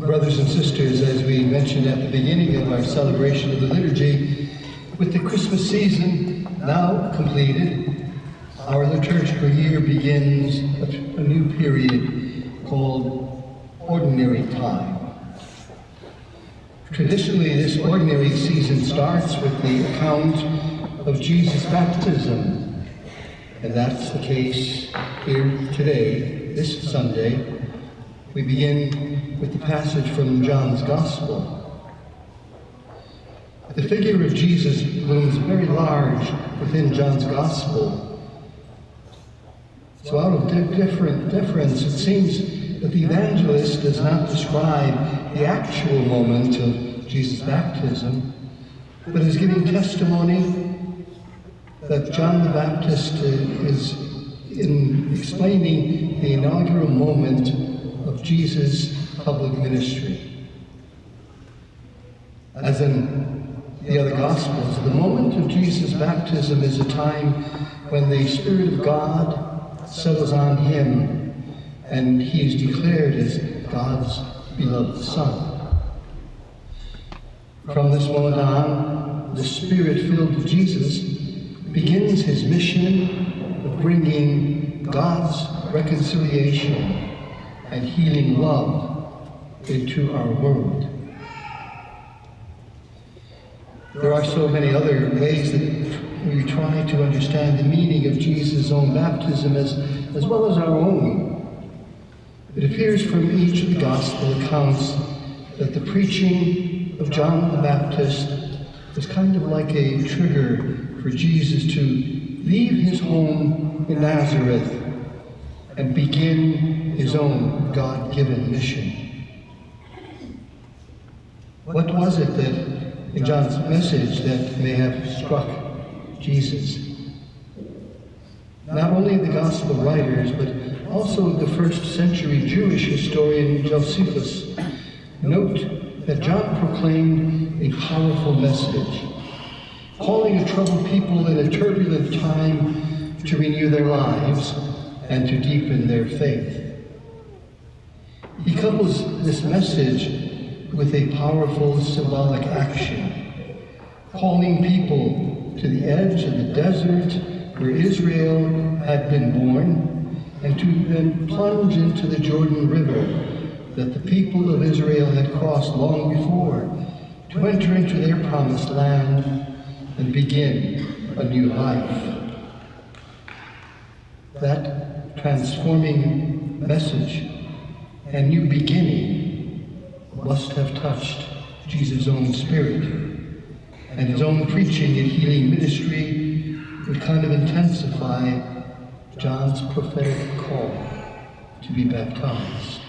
Brothers and sisters, as we mentioned at the beginning of our celebration of the liturgy, with the Christmas season now completed, our liturgical year begins a new period called Ordinary Time. Traditionally, this ordinary season starts with the account of Jesus' baptism, and that's the case here today, this Sunday. We begin with the passage from John's Gospel. The figure of Jesus looms very large within John's Gospel. So out of difference, it seems that the evangelist does not describe the actual moment of Jesus' baptism, but is giving testimony that John the Baptist is in explaining the inaugural moment of Jesus' public ministry. As in the other Gospels, the moment of Jesus' baptism is a time when the Spirit of God settles on him and he is declared as God's beloved Son. From this moment on, the Spirit-filled Jesus begins his mission of bringing God's reconciliation and healing love into our world. There are so many other ways that we try to understand the meaning of Jesus' own baptism as well as our own. It appears from each of the gospel accounts that the preaching of John the Baptist was kind of like a trigger for Jesus to leave his home in Nazareth and begin his own God-given mission. What was it that in John's message that may have struck Jesus? Not only the gospel writers, but also the first century Jewish historian Josephus note that John proclaimed a powerful message, calling a troubled people in a turbulent time to renew their lives and to deepen their faith. He couples this message with a powerful symbolic action, calling people to the edge of the desert where Israel had been born, and to then plunge into the Jordan River that the people of Israel had crossed long before, to enter into their promised land and begin a new life. That transforming message and new beginning must have touched Jesus' own spirit, and his own preaching and healing ministry would kind of intensify John's prophetic call to be baptized.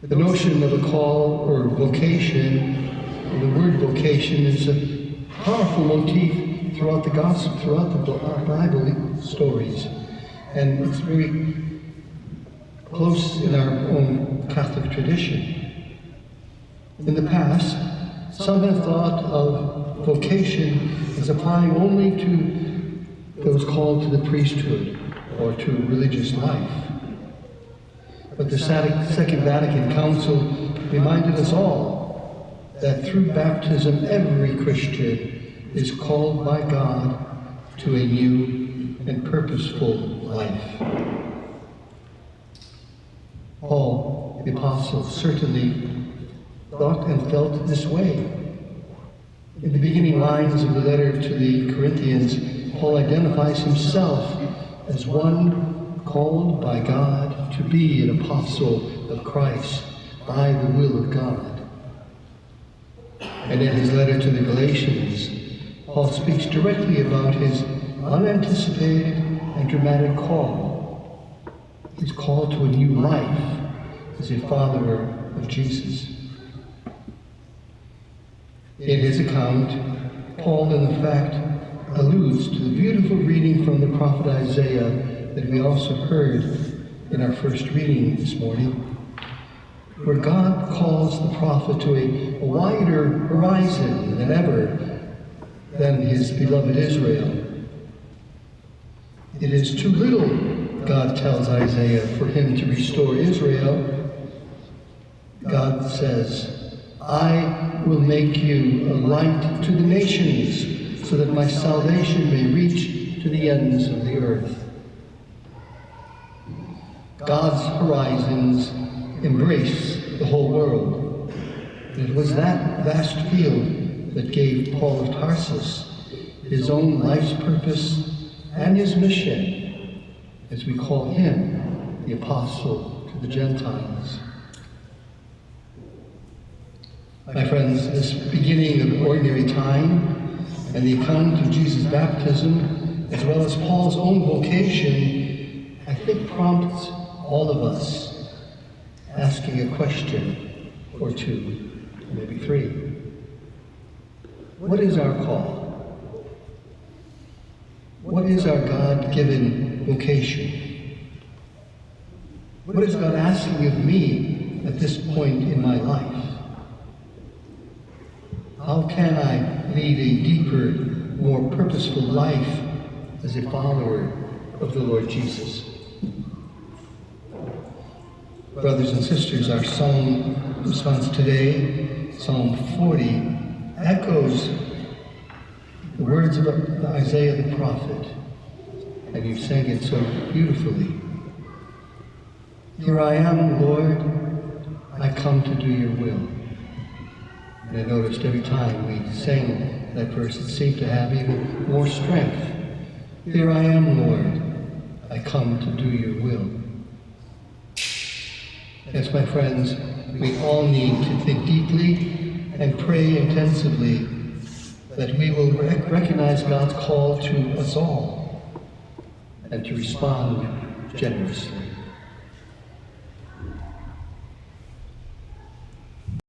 The notion of a call or vocation, or the word vocation, is a powerful motif throughout the gospel, throughout the Bible stories, and it's very close in our own Catholic tradition. In the past, some have thought of vocation as applying only to those called to the priesthood or to religious life. But the Second Vatican Council reminded us all that through baptism every Christian is called by God to a new and purposeful life. Paul, the apostle, certainly thought and felt this way. In the beginning lines of the letter to the Corinthians, Paul identifies himself as one called by God to be an apostle of Christ by the will of God. And in his letter to the Galatians, Paul speaks directly about his unanticipated and dramatic call. He's called to a new life as a follower of Jesus. In his account, Paul, in fact, alludes to the beautiful reading from the prophet Isaiah that we also heard in our first reading this morning, where God calls the prophet to a wider horizon than ever than his beloved Israel. It is too little, God tells Isaiah, for him to restore Israel. God says, I will make you a light to the nations, so that my salvation may reach to the ends of the earth. God's horizons embrace the whole world. And it was that vast field that gave Paul of Tarsus his own life's purpose and his mission, as we call him the apostle to the Gentiles. My friends, this beginning of ordinary time and the account of Jesus' baptism, as well as Paul's own vocation, I think prompts all of us asking a question or two, or maybe three. What is our call? What is our God-given vocation? What is God asking of me at this point in my life? How can I lead a deeper, more purposeful life as a follower of the Lord Jesus? Brothers and sisters, our psalm response today, Psalm 40, echoes the words of Isaiah the prophet, and you sang it so beautifully. Here I am, Lord, I come to do your will. And I noticed every time we sang that verse, it seemed to have even more strength. Here I am, Lord, I come to do your will. Yes, my friends, we all need to think deeply and pray intensively that we will recognize God's call to us all and to respond generously.